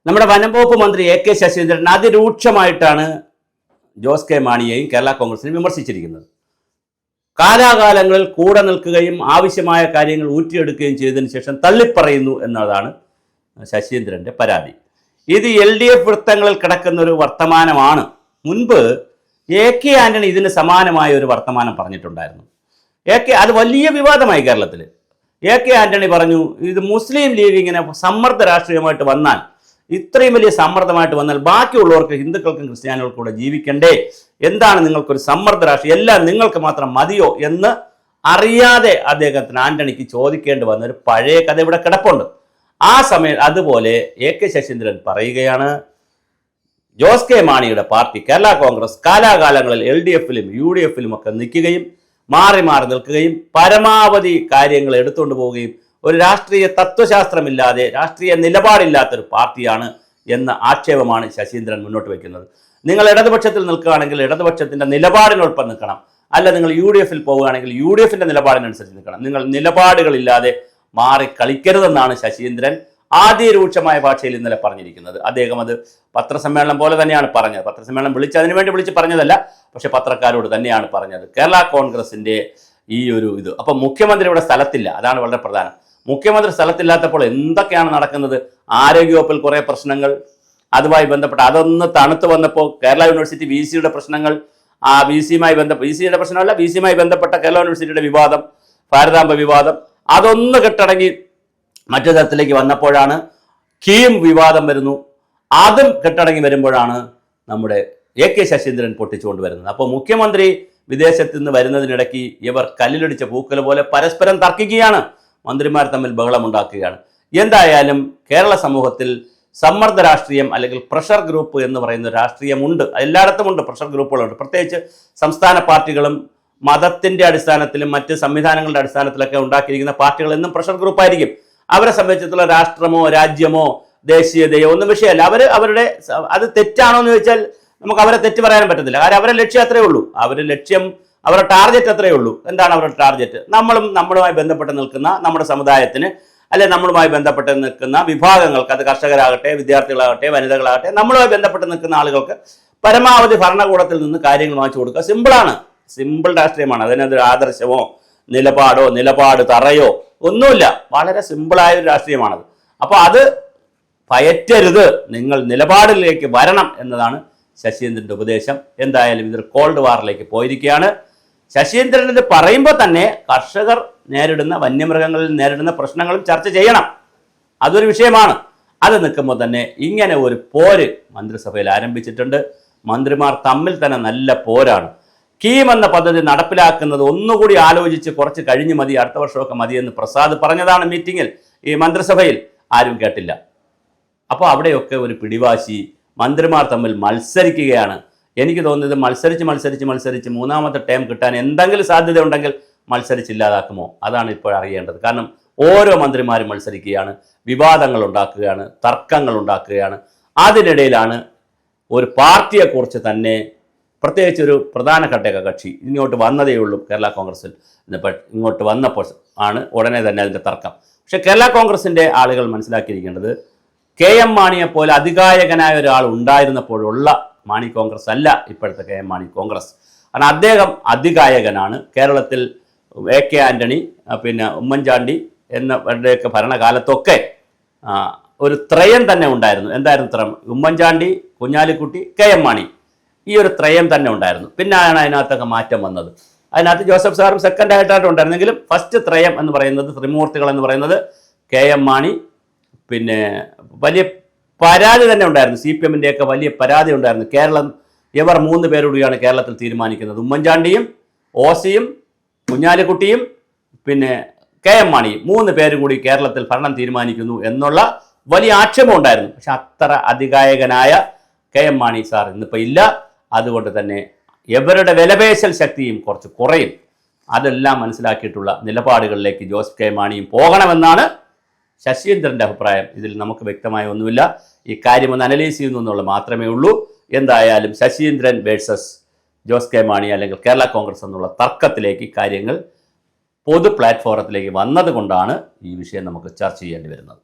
നമ്മുടെ വനം വകുപ്പ് മന്ത്രി എ.കെ. ശശീന്ദ്രൻ അതിരൂക്ഷമായിട്ടാണ് ജോസ് കെ മാണിയെയും കേരള കോൺഗ്രസിനെയും വിമർശിച്ചിരിക്കുന്നത്. കാലാകാലങ്ങളിൽ കൂടെ നിൽക്കുകയും ആവശ്യമായ കാര്യങ്ങൾ ഊറ്റിയെടുക്കുകയും ചെയ്തതിനു ശേഷം തള്ളിപ്പറയുന്നു എന്നതാണ് ശശീന്ദ്രൻ്റെ പരാതി. ഇത് LDF വൃത്തങ്ങളിൽ കിടക്കുന്ന ഒരു വർത്തമാനമാണ്. മുൻപ് A.K. ആന്റണി ഇതിന് സമാനമായ ഒരു വർത്തമാനം പറഞ്ഞിട്ടുണ്ടായിരുന്നു. അത് വലിയ വിവാദമായി കേരളത്തിൽ. A.K. ആന്റണി പറഞ്ഞു, ഇത് മുസ്ലിം ലീഗ് ഇങ്ങനെ സമ്മർദ്ദ രാഷ്ട്രീയമായിട്ട് വന്നാൽ, ഇത്രയും വലിയ സമ്മർദ്ദമായിട്ട് വന്നാൽ ബാക്കിയുള്ളവർക്ക്, ഹിന്ദുക്കൾക്കും ക്രിസ്ത്യാനികൾക്കും കൂടെ ജീവിക്കണ്ടേ, എന്താണ് നിങ്ങൾക്കൊരു സമ്മർദ്ദ രാഷ്ട്രീയം, എല്ലാം നിങ്ങൾക്ക് മാത്രം മതിയോ എന്ന് അറിയാതെ അദ്ദേഹത്തിന് ആന്റണിക്ക് ചോദിക്കേണ്ടി വന്ന ഒരു പഴയ കഥ ഇവിടെ കിടപ്പുണ്ട്. ആ സമയം അതുപോലെ A.K. ശശീന്ദ്രൻ പറയുകയാണ്, ജോസ് കെ മാണിയുടെ പാർട്ടി കേരള കോൺഗ്രസ് കാലാകാലങ്ങളിൽ LDFലും UDFലും ഒക്കെ നിൽക്കുകയും മാറി മാറി നിൽക്കുകയും പരമാവധി കാര്യങ്ങൾ എടുത്തുകൊണ്ട് പോവുകയും ഒരു രാഷ്ട്രീയ തത്വശാസ്ത്രമില്ലാതെ, രാഷ്ട്രീയ നിലപാടില്ലാത്തൊരു പാർട്ടിയാണ് എന്ന ആക്ഷേപമാണ് ശശീന്ദ്രൻ മുന്നോട്ട് വയ്ക്കുന്നത്. നിങ്ങൾ ഇടതുപക്ഷത്തിൽ നിൽക്കുകയാണെങ്കിൽ ഇടതുപക്ഷത്തിൻ്റെ നിലപാടിനൊപ്പം നിൽക്കണം, അല്ല നിങ്ങൾ UDFൽ പോവുകയാണെങ്കിൽ UDFിൻ്റെ നിലപാടിനനുസരിച്ച് നിൽക്കണം. നിങ്ങൾ നിലപാടുകളില്ലാതെ മാറി കളിക്കരുതെന്നാണ് ശശീന്ദ്രൻ ആദ്യരൂക്ഷമായ ഭാഷയിൽ ഇന്നലെ പറഞ്ഞിരിക്കുന്നത്. അദ്ദേഹം അത് പത്രസമ്മേളനം പോലെ തന്നെയാണ് പറഞ്ഞത്. പത്രസമ്മേളനം അതിനു വേണ്ടി വിളിച്ച് പറഞ്ഞതല്ല, പക്ഷെ പത്രക്കാരോട് തന്നെയാണ് പറഞ്ഞത്. കേരള കോൺഗ്രസിൻ്റെ ഈ ഒരു ഇത് അപ്പം മുഖ്യമന്ത്രി ഇവിടെ സ്ഥലത്തില്ല, അതാണ് വളരെ പ്രധാനം. മുഖ്യമന്ത്രി സ്ഥലത്തില്ലാത്തപ്പോൾ എന്തൊക്കെയാണ് നടക്കുന്നത്? ആരോഗ്യവകുപ്പിൽ കുറേ പ്രശ്നങ്ങൾ, അതുമായി ബന്ധപ്പെട്ട് അതൊന്ന് തണുത്ത് വന്നപ്പോൾ കേരള യൂണിവേഴ്സിറ്റി VCയുടെ പ്രശ്നങ്ങൾ, ആ VCയുടെ പ്രശ്നമല്ല, VCയുമായി ബന്ധപ്പെട്ട കേരള യൂണിവേഴ്സിറ്റിയുടെ വിവാദം, ഭാരതാംബ വിവാദം, അതൊന്ന് കെട്ടടങ്ങി മറ്റു തരത്തിലേക്ക് വന്നപ്പോഴാണ് കീം വിവാദം വരുന്നു. അതും കെട്ടടങ്ങി വരുമ്പോഴാണ് നമ്മുടെ A.K. ശശീന്ദ്രൻ പൊട്ടിച്ചുകൊണ്ട് വരുന്നത്. അപ്പോൾ മുഖ്യമന്ത്രി വിദേശത്ത് നിന്ന് വരുന്നതിനിടയ്ക്ക് ഇവർ കല്ലിലടിച്ച പൂക്കൽ പോലെ പരസ്പരം തർക്കിക്കുകയാണ്, മന്ത്രിമാർ തമ്മിൽ ബഹളമുണ്ടാക്കുകയാണ്. എന്തായാലും കേരള സമൂഹത്തിൽ സമ്മർദ്ദ രാഷ്ട്രീയം അല്ലെങ്കിൽ പ്രഷർ ഗ്രൂപ്പ് എന്ന് പറയുന്ന രാഷ്ട്രീയമുണ്ട്, എല്ലായിടത്തുമുണ്ട് പ്രഷർ ഗ്രൂപ്പുകളുണ്ട്. പ്രത്യേകിച്ച് സംസ്ഥാന പാർട്ടികളും മതത്തിൻ്റെ അടിസ്ഥാനത്തിലും മറ്റ് സംവിധാനങ്ങളുടെ അടിസ്ഥാനത്തിലൊക്കെ ഉണ്ടാക്കിയിരിക്കുന്ന പാർട്ടികൾ എന്നും പ്രഷർ ഗ്രൂപ്പായിരിക്കും. അവരെ സംബന്ധിച്ചിടത്തോളം രാഷ്ട്രമോ രാജ്യമോ ദേശീയതയോ ഒന്നും വിഷയമല്ല. അവരുടെ അത് തെറ്റാണോ എന്ന് ചോദിച്ചാൽ നമുക്ക് അവരെ തെറ്റ് പറയാനും പറ്റത്തില്ല. കാരണം അവരുടെ ലക്ഷ്യം അത്രയേ ഉള്ളൂ, അവരുടെ ടാർഗറ്റ് അത്രയേ ഉള്ളൂ. എന്താണ് അവരുടെ ടാർഗറ്റ്? നമ്മളുമായി ബന്ധപ്പെട്ട് നിൽക്കുന്ന നമ്മുടെ സമുദായത്തിന്, അല്ലെ നമ്മളുമായി ബന്ധപ്പെട്ട് നിൽക്കുന്ന വിഭാഗങ്ങൾക്ക്, അത് കർഷകരാകട്ടെ, വിദ്യാർത്ഥികളാകട്ടെ, വനിതകളാകട്ടെ, നമ്മളുമായി ബന്ധപ്പെട്ട് നിൽക്കുന്ന ആളുകൾക്ക് പരമാവധി ഭരണകൂടത്തിൽ നിന്ന് കാര്യങ്ങൾ വാങ്ങിച്ചു കൊടുക്കുക. സിമ്പിളാണ്, സിമ്പിൾ രാഷ്ട്രീയമാണ്. അതിനകത്ത് ആദർശമോ നിലപാട് തറയോ ഒന്നുമില്ല, വളരെ സിമ്പിളായ ഒരു രാഷ്ട്രീയമാണത്. അപ്പോൾ അത് പയറ്റരുത്, നിങ്ങൾ നിലപാടിലേക്ക് വരണം എന്നതാണ് ശശീന്ദ്രൻ്റെ ഉപദേശം. എന്തായാലും ഇതൊരു കോൾഡ് വാറിലേക്ക് പോയിരിക്കുകയാണ്. ശശീന്ദ്രൻ ഇത് പറയുമ്പോൾ തന്നെ കർഷകർ നേരിടുന്ന, വന്യമൃഗങ്ങളിൽ നേരിടുന്ന പ്രശ്നങ്ങളും ചർച്ച ചെയ്യണം, അതൊരു വിഷയമാണ്. അത് നിൽക്കുമ്പോൾ തന്നെ ഇങ്ങനെ ഒരു പോര് മന്ത്രിസഭയിൽ ആരംഭിച്ചിട്ടുണ്ട്. മന്ത്രിമാർ തമ്മിൽ തന്നെ നല്ല പോരാണ്. കീം എന്ന പദ്ധതി നടപ്പിലാക്കുന്നത് ഒന്നുകൂടി ആലോചിച്ച് കുറച്ച് കഴിഞ്ഞ് മതി, അടുത്ത വർഷമൊക്കെ മതിയെന്ന് പ്രസാദ് പറഞ്ഞതാണ് മീറ്റിങ്ങിൽ, ഈ മന്ത്രിസഭയിൽ. ആരും കേട്ടില്ല. അപ്പോൾ അവിടെയൊക്കെ ഒരു പിടിവാശി, മന്ത്രിമാർ തമ്മിൽ മത്സരിക്കുകയാണ്. എനിക്ക് തോന്നുന്നത് മത്സരിച്ച് മൂന്നാമത്തെ ടേം കിട്ടാൻ എന്തെങ്കിലും സാധ്യത ഉണ്ടെങ്കിൽ മത്സരിച്ചില്ലാതാക്കുമോ, അതാണ് ഇപ്പോൾ അറിയേണ്ടത്. കാരണം ഓരോ മന്ത്രിമാരും മത്സരിക്കുകയാണ്, വിവാദങ്ങൾ ഉണ്ടാക്കുകയാണ്, തർക്കങ്ങൾ ഉണ്ടാക്കുകയാണ്. അതിനിടയിലാണ് ഒരു പാർട്ടിയെക്കുറിച്ച് തന്നെ, പ്രത്യേകിച്ച് ഒരു പ്രധാന ഘടക കക്ഷി ഇങ്ങോട്ട് വന്നതേ ഉള്ളൂ കേരള കോൺഗ്രസിൽ, ഇങ്ങോട്ട് വന്നപ്പോൾ ആണ് ഉടനെ തന്നെ അതിൻ്റെ തർക്കം. പക്ഷേ കേരള കോൺഗ്രസിൻ്റെ ആളുകൾ മനസ്സിലാക്കിയിരിക്കേണ്ടത്, KM മാണിയെപ്പോലെ അധികായകനായ ഒരാൾ ഉണ്ടായിരുന്നപ്പോഴുള്ള മാണി കോൺഗ്രസ് അല്ല ഇപ്പോഴത്തെ KM മാണി കോൺഗ്രസ്. കാരണം അദ്ദേഹം അധികായകനാണ്. കേരളത്തിൽ A.K. ആന്റണി, പിന്നെ ഉമ്മൻചാണ്ടി എന്നവരുടെയൊക്കെ ഭരണകാലത്തൊക്കെ ഒരു ത്രയം തന്നെ ഉണ്ടായിരുന്നു. എന്തായിരുന്നു ത്രയം? ഉമ്മൻചാണ്ടി, കുഞ്ഞാലിക്കുട്ടി, KM മാണി, ഈ ഒരു ത്രയം തന്നെ ഉണ്ടായിരുന്നു. പിന്നെയാണ് അതിനകത്തൊക്കെ മാറ്റം വന്നത്. അതിനകത്ത് ജോസഫ് സാറും സെക്കൻഡായിട്ടായിട്ട് ഉണ്ടായിരുന്നെങ്കിലും ഫസ്റ്റ് ത്രയം എന്ന് പറയുന്നത്, ത്രിമൂർത്തികൾ എന്ന് പറയുന്നത് KM മാണി, പിന്നെ വലിയ പരാതി തന്നെ ഉണ്ടായിരുന്നു, CPMൻ്റെയൊക്കെ വലിയ പരാതി ഉണ്ടായിരുന്നു. ഇവർ 3 പേരോടുകൂടിയാണ് കേരളത്തിൽ തീരുമാനിക്കുന്നത്. ഉമ്മൻചാണ്ടിയും OCയും കുഞ്ഞാലിക്കുട്ടിയും പിന്നെ KM മാണിയും 3 പേരും കൂടി കേരളത്തിൽ ഭരണം തീരുമാനിക്കുന്നു എന്നുള്ള വലിയ ആക്ഷേപം ഉണ്ടായിരുന്നു. പക്ഷെ അത്ര അധികായകനായ KM മാണി സാർ ഇന്നിപ്പോൾ ഇല്ല. അതുകൊണ്ട് തന്നെ ഇവരുടെ വിലപേശൽ ശക്തിയും കുറച്ച് കുറയും. അതെല്ലാം മനസ്സിലാക്കിയിട്ടുള്ള നിലപാടുകളിലേക്ക് ജോസ് കെ മാണിയും പോകണമെന്നാണ് ശശീന്ദ്രൻ്റെ അഭിപ്രായം. ഇതിൽ നമുക്ക് വ്യക്തമായ ഒന്നുമില്ല. ഈ കാര്യം ഒന്ന് അനലൈസ് ചെയ്യുന്നു എന്നുള്ളത് മാത്രമേ ഉള്ളൂ. എന്തായാലും ശശീന്ദ്രൻ വേഴ്സസ് ജോസ് കെ മാണി അല്ലെങ്കിൽ കേരള കോൺഗ്രസ് എന്നുള്ള തർക്കത്തിലേക്ക് കാര്യങ്ങൾ പൊതു പ്ലാറ്റ്ഫോറത്തിലേക്ക് വന്നതുകൊണ്ടാണ് ഈ വിഷയം നമുക്ക് ചർച്ച ചെയ്യേണ്ടി വരുന്നത്.